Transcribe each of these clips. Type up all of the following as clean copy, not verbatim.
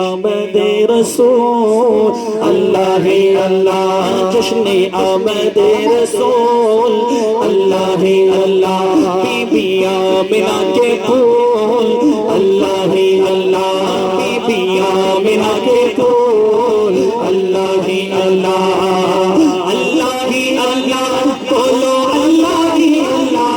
آمد رسول اللہ ہی اللہ، جشن آمد رسول اللہ ہی اللہ، بی بی آمنہ کے پھول اللہ ہی اللہ، بی بی آمنہ کے پھول اللہ ہی اللہ، اللہ ہی اللہ، بولو اللہ ہی اللہ،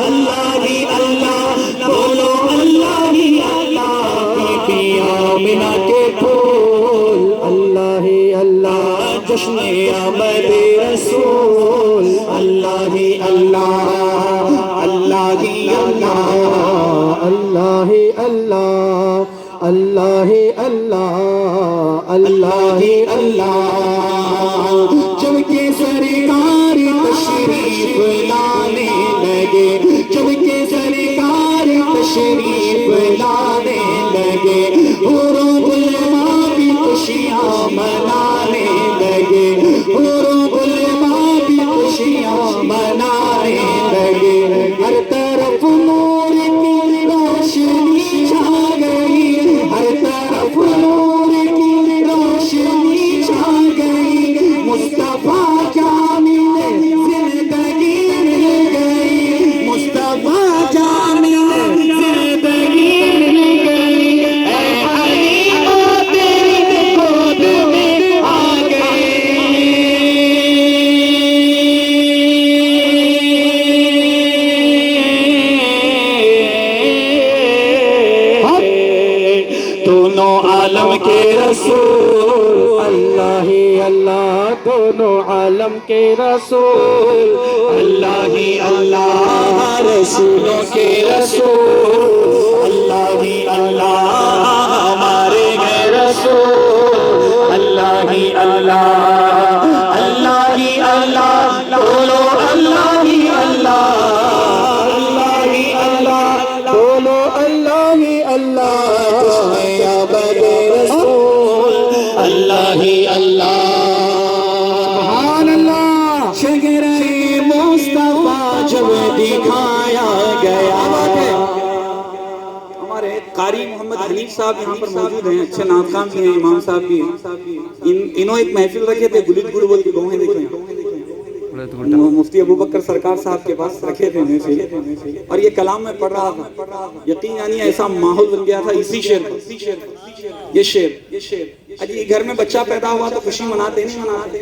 اللہ ہی اللہ، بولو اللہ ہی اللہ، بی بی آمنہ کے پھول اللہ ہی اللہ، جشن آمد رسول اللہ ہی اللہ، اللہ ہی اللہ، اللہ ہی اللہ، اللہ ہی اللہ، اللہ ہی اللہ، جب کہ سرکار تشریف لانے لگے، جب کہ سرکار تشریف لانے لگے، حوروں غلماں بھی خوشیاں منانے لگے، حوروں غلماں بھی خوشیاں منانے لگے، ہر طرف نور کی روشنی چھا گئی، ہر طرف نور کی روشنی چھا گئی، مصطفیٰ جامع زندگی مل گئی، مصطفیٰ جامع زندگی مل گئی، اے حلیمہ تیری گود میں آ گئی۔ دونوں عالم کے رسول اللہ ہی اللہ، دونوں عالم کے رسول اللہ ہی اللہ، رسولوں کے رسول اللہ ہی اللہ، ہمارے ہیں رسول اللہ ہی اللہ، اللہ ہی اللہ، بولو اللہ ہی اللہ، اللہ ہی اللہ، بولو اللہ ہی اللہ، اللہ ہی اللہ، سبحان اللہ، شجرہ مصطفیٰ جب دکھایا گیا۔ ہمارے قاری محمد حنیف صاحب یہاں پر موجود ہیں، اچھے نعت بھی ہیں، امام صاحب بھی ہیں، انہوں ایک محفل رکھے تھے، گلت گڑ بول کی گوہیں دیکھیں، مفتی ابوبکر سرکار صاحب کے پاس رکھے تھے محفل، اور یہ کلام میں پڑھ رہا تھا، یقین یعنی ایسا ماحول بن گیا تھا اسی شعر پر، یہ شعر اجی گھر میں بچہ پیدا ہوا تو خوشی مناتے نہیں مناتے،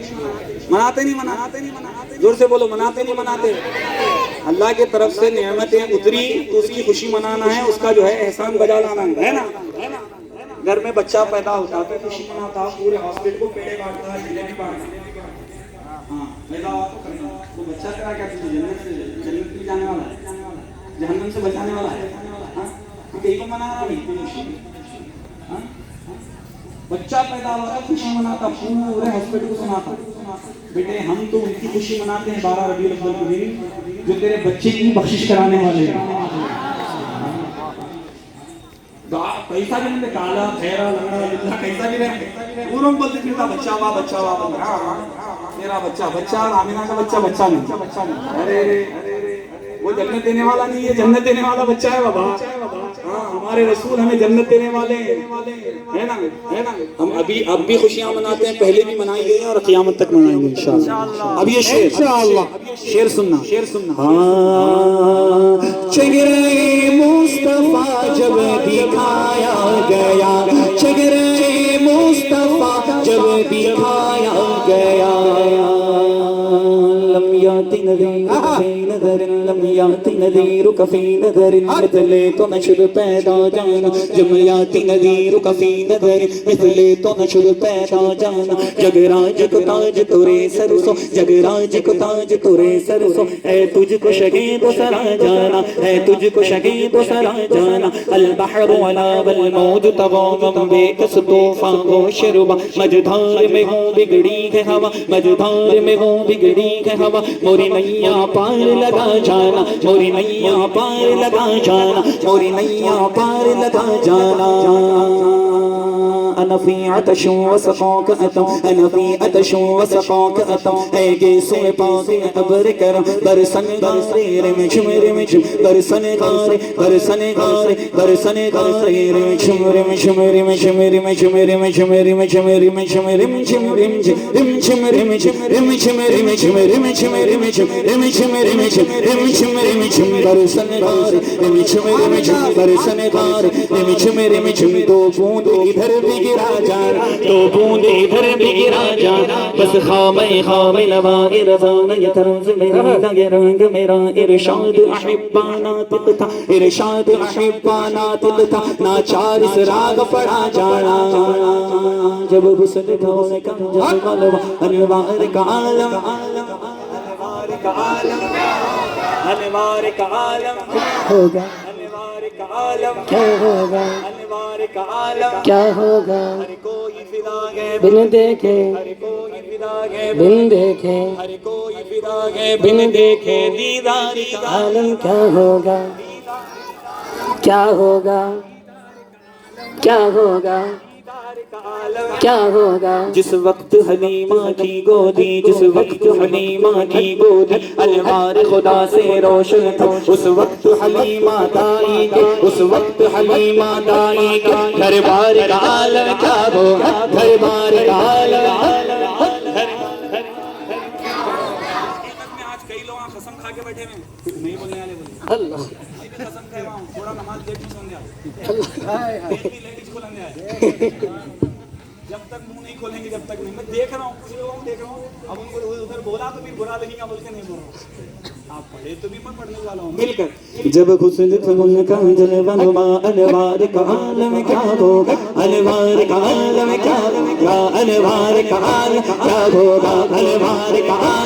مناتے نہیں مناتے، زور سے بولو مناتے نہیں مناتے، اللہ کے طرف سے نعمتیں اتری تو اس کی خوشی منانا ہے، اس کا جو ہے احسان بجا لانا ہے نا۔ گھر میں بچہ پیدا ہوتا تو خوشی مناتا، پورے ہاسپٹل کو پیڑے بانٹتا، جلیبی بانٹتا، ہاں پیدا ہوا تو کرنا، وہ بچہ کرا کیا تجھے جنت میں جانے والا ہے، جہنم سے بچانے والا ہے، کہیں کو منانا نہیں، بچہ پیدا ہوا ہے خوشی مناتا، پورے ہاسپٹل کو سناتا، بیٹے ہم تو ان کی خوشی مناتے ہیں 12 ربیع الاول کے دن جو تیرے بچے کی بخشش کرانے والے ہیں۔ کیسا بھی نہیں، کالا پھیرا لنگڑا للہ کیسا بھی رہے، پوروں بولتے پھرتا بچہ ہوا بچہ ہوا، میرا بچہ بچہ، آمینہ کا بچہ بچہ نہیں، ارے وہ جنت دینے والا نہیں ہے، جنت دینے والا بچہ ہے بابا، ہمارے رسول ہمیں جنت دینے والے ہیں نا، ہم اب بھی خوشیاں مناتے ہیں، پہلے بھی منائی گئی ہیں اور قیامت تک منائیں گے انشاءاللہ۔ اب یہ شعر سننا، شجرہ مصطفیٰ جب دکھایا گیا، شجرہ مصطفیٰ جب دکھایا گیا، لم یاتی نذیر فی نظر، لم یاتی نذیر فی نظر، مثلے تو نشر پیدا جانا، جب یاتی نذیر فی نظر، مثلے تو نشر پیدا جانا، جگراج کو تاج تورے سرسو، جگراج کو تاج تورے سرسو، اے تجھ کو شہید و سرا جانا، اے تجھ کو شہید و سرا جانا، البحر ولا والموج تغامم بے کس طوفان و شربا، مجدھار میں ہوں بگڑی ہے ہوا، مجدھار میں ہوں بگڑی ہے ہوا، موری نیا پار لگا جانا، موری نیا پار لگا جانا، موری نیا پار لگا جانا۔ انا فی عطش وسقاک اتوں انا فی عطش وسقاک اتوں اے گیسو پاک ابر کرم برسن غارے رمچم رمچم برسن غارے برسن غارے برسن غارے رمچم رمچم رمچم رمچم رمچم رمچم رمچم رمچم رمچم رمچم رمچم رمچم رمچم رمچم رمچم رمچم رمچم رمچم برسن غارے رمچم رمچم برسن غارے رمچم رمچم دو بوند ادھر بھی گرا جانا دو بوند ادھر بھی گرا جانا بس خام لوائے رضانا یہ طرز میرا لگے رنگ میرا ارشاد احبانا تل تھا ارشاد احبانا تل تھا ناچار اس راگ پڑا جانا جب حسن دھونے کا جب انوار کا عالم انوار کا عالم انوار کا عالم ہوگا انوار کا عالم کیا ہوگا انوار کا عالم کیا ہوگا ہر کوئی فدا ہے بن دیکھے ہر کوئی فدا ہے بن دیکھے ہر کوئی فدا ہے بن دیکھے دیدار کا عالم کیا ہوگا کیا ہوگا کیا ہوگا کیا ہوگا جس وقت حلیمہ کی گودی جس وقت حلیمہ کی گودی انوار خدا سے روشن تھا اس وقت حلیمہ دائی کے اس وقت حلیمہ دائی کے دربار کا عالم کیا ہوگا دربار کا عالم آج کئی لوگ قسم کھا کے بیٹھے ہیں نہیں بولنے والے بولے اللہ قسم کھا رہا ہوں تھوڑا نماز لیٹ نہیں سن گیا جب تک منہ نہیں کھولیں گے جب تک نہیں میں دیکھ رہا ہوں کچھ لوگوں کو دیکھ رہا ہوں اب ان کو ادھر بولا تو بھی برا لگے گا بول کے نہیں بول رہا آپ پڑھے تو بھی میں پڑھنے والا ہوں مل کر جب حسن تھا ان کا جلوہ نما انوار کا عالم کیا ہوگا انوار کا عالم کیا ہوگا انوار کا عالم کیا ہوگا انوار کا عالم